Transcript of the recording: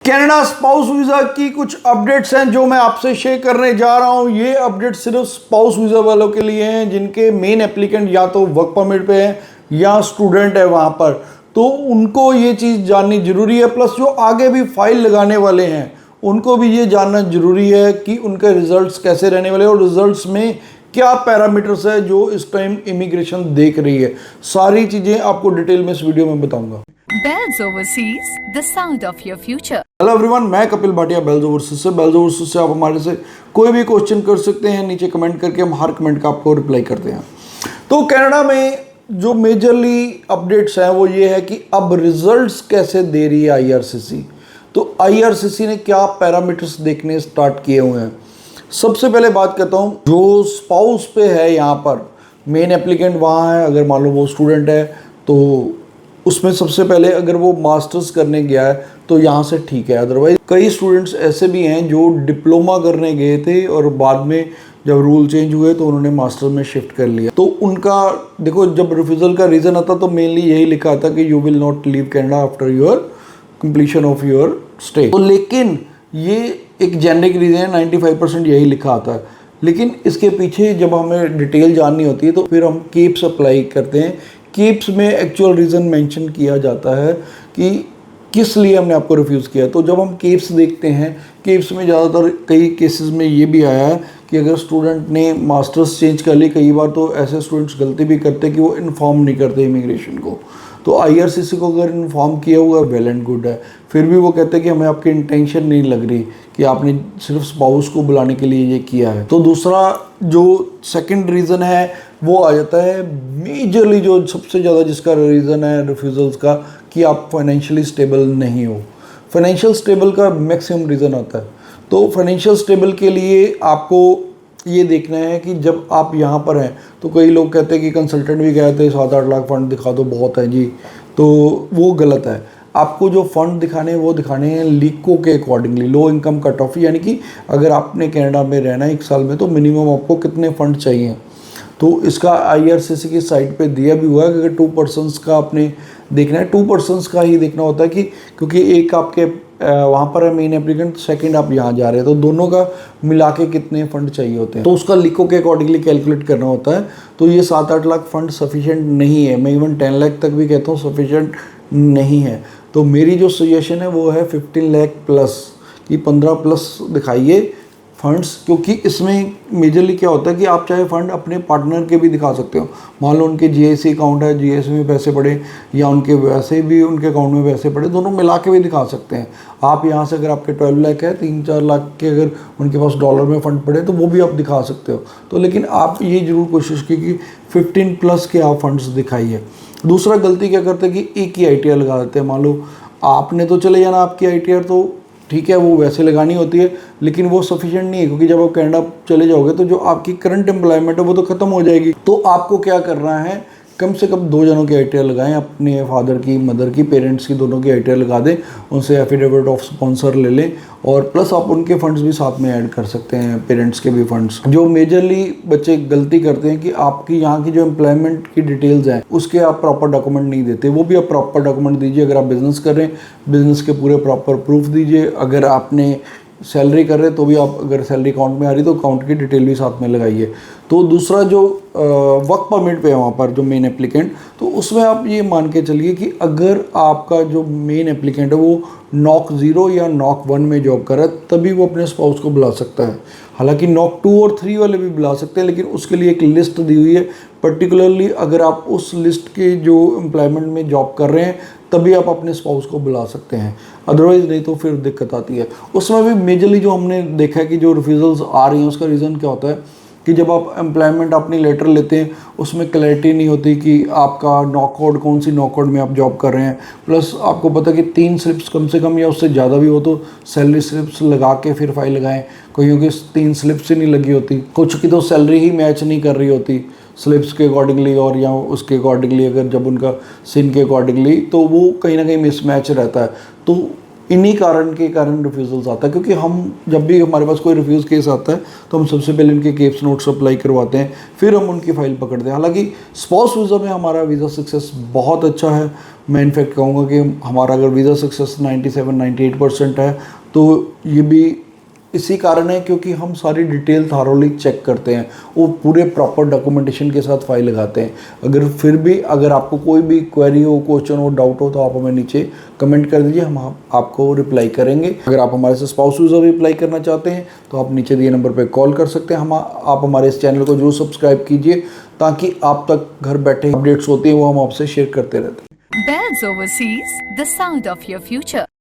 Canada spouse visa की कुछ updates हैं जो मैं आपसे शेयर करने जा रहा हूं। ये अपडेट सिर्फ स्पाउस वीज़ा वालों के लिए हैं जिनके मेन एप्लीकेंट या तो वर्क परमिट पे हैं या स्टूडेंट है वहां पर, तो उनको ये चीज़ जाननी जरूरी है। प्लस जो आगे भी फाइल लगाने वाले हैं उनको भी ये जानना जरूरी है कि उनके रिजल्ट्स कैसे रहने वाले हैं और रिजल्ट्स में क्या पैरामीटर्स है जो इस टाइम इमिग्रेशन देख रही है। सारी चीज़ें आपको डिटेल में इस वीडियो में बताऊंगा। Bells Overseas, the sound of your future. Hello everyone, मैं कपिल भाटिया बेल्स ओवरसीज से। बेल्स ओवरसीज से आप हमारे से कोई भी क्वेश्चन कर सकते हैं, नीचे कमेंट करके हम हर कमेंट का आपको रिप्लाई करते हैं। तो कनाडा में जो मेजरली अपडेट्स हैं वो ये है कि अब रिजल्ट्स कैसे दे रही है आईआरसीसी। तो आईआरसीसी ने क्या पैरामीटर्स देखने स्टार्ट किए हुए हैं। सबसे पहले बात करता हूँ जो स्पाउस पे है, यहाँ पर मेन एप्लीकेंट वहाँ है, अगर मान लो वो स्टूडेंट है तो उसमें सबसे पहले अगर वो मास्टर्स करने गया है तो यहाँ से ठीक है। अदरवाइज कई स्टूडेंट्स ऐसे भी हैं जो डिप्लोमा करने गए थे और बाद में जब रूल चेंज हुए तो उन्होंने मास्टर में शिफ्ट कर लिया। तो उनका देखो, जब रिफ्यूज़ल का रीज़न आता तो मेनली यही लिखा था कि you will not leave Canada after your completion of your stay. तो लेकिन ये एक जेनरिक रीज़न है, 95% यही लिखा आता है। लेकिन इसके पीछे जब हमें डिटेल जाननी होती है तो फिर हम कीप्स अप्लाई करते हैं। कीप्स में एक्चुअल रीज़न मेंशन किया जाता है कि किस लिए हमने आपको रिफ्यूज़ किया। तो जब हम कीप्स देखते हैं, कीप्स में ज़्यादातर कई केसेस में ये भी आया है कि अगर स्टूडेंट ने मास्टर्स चेंज कर ली, कई बार तो ऐसे स्टूडेंट्स गलती भी करते हैं कि वो इन्फॉर्म नहीं करते इमिग्रेशन को। तो आईआरसीसी को अगर इन्फॉर्म किया हुआ वेल एंड गुड है, फिर भी वो कहते हैं कि हमें आपकी इंटेंशन नहीं लग रही कि आपने सिर्फ स्पाउस को बुलाने के लिए ये किया है। तो दूसरा जो सेकंड रीज़न है वो आ जाता है मेजरली, जो सबसे ज़्यादा जिसका रीज़न है रिफ्यूज़ल्स का, कि आप फाइनेंशियली स्टेबल नहीं हो। फाइनेंशियल स्टेबल का मैक्सिमम रीज़न आता है। तो फाइनेंशियल स्टेबल के लिए आपको ये देखना है कि जब आप यहाँ पर हैं तो कई लोग कहते हैं कि कंसल्टेंट भी कहते हैं 7-8 लाख फ़ंड दिखा दो बहुत है जी, तो वो गलत है। आपको जो फ़ंड दिखाने हैं वो दिखाने हैं लीको के accordingly, low income cut off, यानी कि अगर आपने कनाडा में रहना है 1 साल में तो मिनिमम आपको कितने फ़ंड चाहिए। तो इसका आईआरसीसी की साइट पे दिया भी हुआ है कि अगर 2 पर्सनस का आपने देखना है, 2 पर्सनस का ही देखना होता है कि क्योंकि एक आपके वहाँ पर है मेन एप्लीकेंट, सेकंड आप यहाँ जा रहे हैं, तो दोनों का मिला के कितने फ़ंड चाहिए होते हैं तो उसका लिको के अकॉर्डिंगली कैलकुलेट करना होता है। तो ये 7-8 लाख फ़ंड सफिशेंट नहीं है, मैं इवन 10 लाख तक भी कहता हूँ सफिशेंट नहीं है। तो मेरी जो सजेशन है वो है 15 लाख प्लस, कि 15 प्लस दिखाइए फंड्स, क्योंकि इसमें मेजरली क्या होता है कि आप चाहे फ़ंड अपने पार्टनर के भी दिखा सकते हो। मान लो उनके जीएससी अकाउंट है, जीएससी में पैसे पड़े या उनके वैसे भी उनके अकाउंट में पैसे पड़े, दोनों मिला के भी दिखा सकते हैं। आप यहाँ से अगर आपके 12 लाख है, 3-4 लाख के अगर उनके पास डॉलर में फ़ंड पड़े तो वो भी आप दिखा सकते हो। तो लेकिन आप ये ज़रूर कोशिश की कि 15 प्लस के आप फंड्स दिखाइए। दूसरा गलती क्या करते हैं कि एक ही ITR लगा देते हैं। मान लो आपने तो चले जाना, आपकी ITR तो ठीक है वो वैसे लगानी होती है, लेकिन वो सफिशिएंट नहीं है, क्योंकि जब आप कनाडा चले जाओगे तो जो आपकी करंट एम्प्लॉयमेंट है वो तो ख़त्म हो जाएगी। तो आपको क्या करना है, कम से कम 2 जनों की ITR लगाएं, अपने फादर की, मदर की, पेरेंट्स की, दोनों की ITR लगा दें, उनसे एफिडेविट ऑफ स्पॉन्सर ले लें और प्लस आप उनके फंड्स भी साथ में ऐड कर सकते हैं, पेरेंट्स के भी फंड्स। जो मेजरली बच्चे गलती करते हैं कि आपकी यहाँ की जो एम्प्लॉयमेंट की डिटेल्स हैं उसके आप प्रॉपर डॉक्यूमेंट नहीं देते, वो भी आप प्रॉपर डॉक्यूमेंट दीजिए। अगर आप बिज़नेस कर रहे हैं, बिज़नेस के पूरे प्रॉपर प्रूफ दीजिए। अगर आपने सैलरी कर रहे हैं तो भी आप, अगर सैलरी अकाउंट में आ रही तो अकाउंट की डिटेल भी साथ में लगाइए। तो दूसरा जो वर्क परमिट पे है वहाँ पर जो मेन एप्लीकेंट, तो उसमें आप ये मान के चलिए कि अगर आपका जो मेन एप्लीकेंट है वो नॉक 0 या नॉक 1 में जॉब कर रहा है तभी वो अपने स्पाउस को बुला सकता है। हालांकि नॉक 2 और 3 वाले भी बुला सकते हैं, लेकिन उसके लिए एक लिस्ट दी हुई है। पर्टिकुलरली अगर आप उस लिस्ट के जो एम्प्लॉयमेंट में जॉब कर रहे हैं तभी आप अपने स्पाउस को बुला सकते हैं, अदरवाइज़ नहीं तो फिर दिक्कत आती है। उसमें भी मेजरली जो हमने देखा है कि जो रिफ्यूज़ल्स आ रही हैं उसका रीज़न क्या होता है कि जब आप एम्प्लॉयमेंट अपनी लेटर लेते हैं उसमें क्लैरिटी नहीं होती कि आपका नॉकआउट कौन सी नॉकआउट में आप जॉब कर रहे हैं। प्लस आपको पता कि 3 स्लिप्स कम से कम या उससे ज़्यादा भी हो तो सैलरी स्लिप्स लगा के फिर फाइल लगाएं। कईयों की 3 स्लिप्स ही नहीं लगी होती, कुछ की तो सैलरी ही मैच नहीं कर रही होती स्लिप्स के अकॉर्डिंगली और या उसके अकॉर्डिंगली, अगर जब उनका सिन के अकॉर्डिंगली, तो वो कहीं ना कहीं मिसमैच रहता है। तो इन्हीं कारण रिफ्यूज़ल्स आता है, क्योंकि हम जब भी हमारे पास कोई रिफ्यूज़ केस आता है तो हम सबसे पहले उनके केप्स नोट्स अप्लाई करवाते हैं, फिर हम उनकी फ़ाइल पकड़ते हैं। हालांकि स्पाउस वीज़ा में हमारा वीज़ा सक्सेस बहुत अच्छा है। मैं इनफैक्ट कहूँगा कि हमारा अगर वीज़ा सक्सेस 97-98% है तो ये भी इसी कारण है क्योंकि हम सारी डिटेल थारोली चेक करते हैं, वो पूरे प्रॉपर डॉक्यूमेंटेशन के साथ फाइल लगाते हैं। अगर फिर भी अगर आपको कोई भी क्वेरी हो, क्वेश्चन हो, डाउट हो तो आप हमें नीचे कमेंट कर दीजिए, हम आपको रिप्लाई करेंगे। अगर आप हमारे से स्पाउस वीज़ा भी अप्लाई करना चाहते हैं तो आप नीचे दिए नंबर पर कॉल कर सकते हैं। आप हमारे इस चैनल को जरूर सब्सक्राइब कीजिए ताकि आप तक घर बैठे अपडेट्स होती हैं वो हम आपसे शेयर करते रहते हैं। Bells Overseas, the sound of your future.